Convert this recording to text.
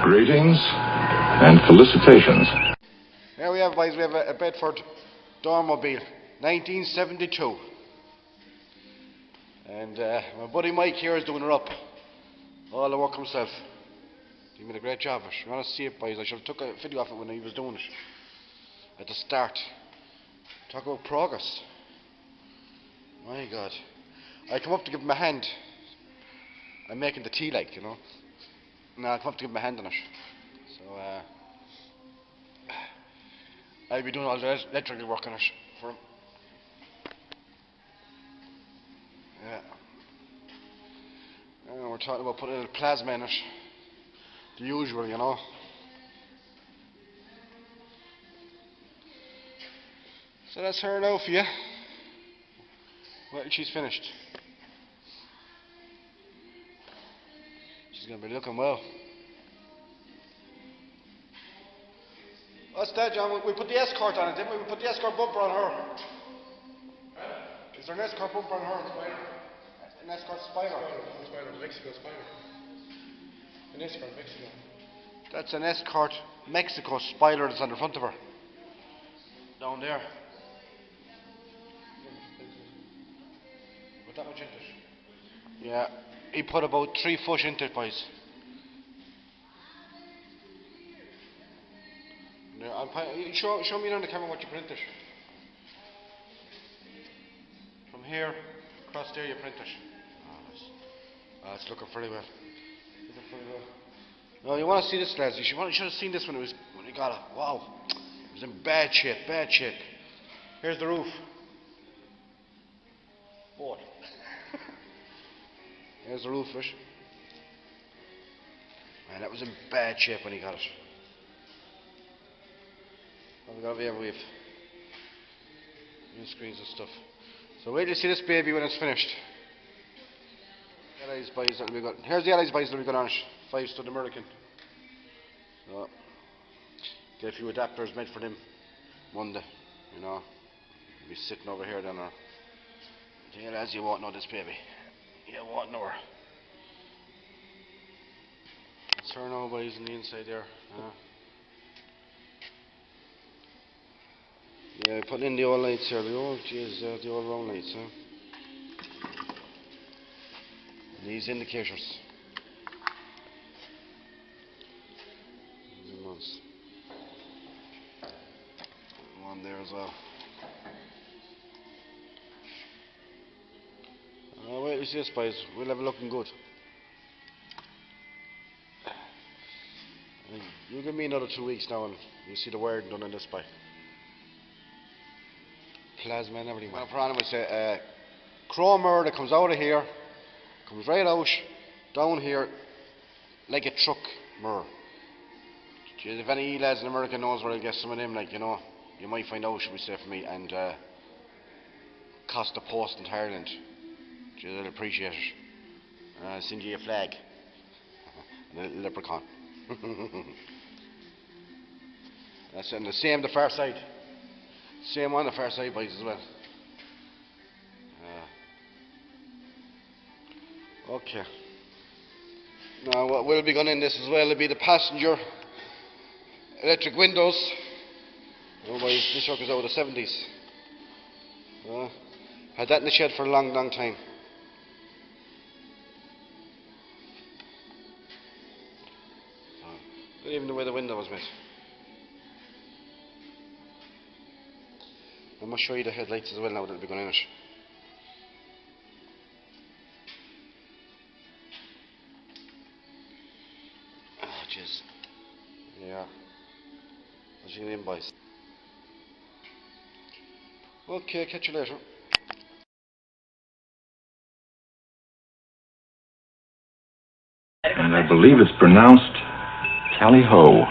Greetings and felicitations. Here we have, boys, we have a Bedford Dormobile, 1972. And my buddy Mike here is doing her up. All the work himself. He made a great job of it. You want to see it, boys? I should have took a video of it when he was doing it. At the start. Talk about progress. My God. I come up to give him a hand. I'm making the tea, like, you know. Now I come up to give him a hand on it. So, I'll be doing all the electrical work on it for him. Yeah. And we're talking about putting a little plasma in it. The usual, you know. So that's her now for you. Well, she's finished. She's going to be looking well. What's that, John? We put the escort on it, didn't we? We put the escort bumper on her. Is there an escort bumper on her? An escort spider? Mexico spider. An escort Mexico. That's an escort Mexico spoiler that's on the front of her. Down there. Put that much into it? Yeah. He put about 3 foot into it, boys. Yeah, show me on the camera what you printed. From here, across there you print it. Oh, it's looking very well. No, you want to see this, lads. You should have seen this when you got it. Wow. It was in bad shape, bad shape. Here's the roof. Board. Here's the roof, fish. Man, that was in bad shape when he got it. What we got over here? We have new screens and stuff. So wait till you see this baby when it's finished. Allies boys that'll be good. Here's the Allies boys that'll be good on it. 5-stud American. So get a few adapters made for them Monday, you know. Be sitting over here then, or yeah, lads, you won't know this baby. You won't know her. That's her now, boys, on the inside there. Yeah, putting in the old lights here. The old round lights, huh? These indicators. One there as well. Wait till you see this, boys. We'll have it looking good. You give me another 2 weeks now and you see the wiring done on this bike. Plasma and everything. Well, for animals, chrome mirror that comes out of here, comes right out, down here, like a truck mirror. If any lads in America knows where I'll get some of them, like, you know, you might find out, should we say, for me, and cost the post in Ireland. I'll appreciate it. I'll send you a flag. And a little leprechaun. That's and the same the far side. Same on the far side, boys, as well. Okay. Now what will be going in this as well will be the passenger electric windows. Oh, boys, this truck is out of the 70s. Had that in the shed for a long, long time. Not even the way the window was made. I must show you the headlights as well now that'll be going in it. Oh, jeez. Yeah. I'll see you in, boys. Okay, catch you later. And I believe it's pronounced tally-ho.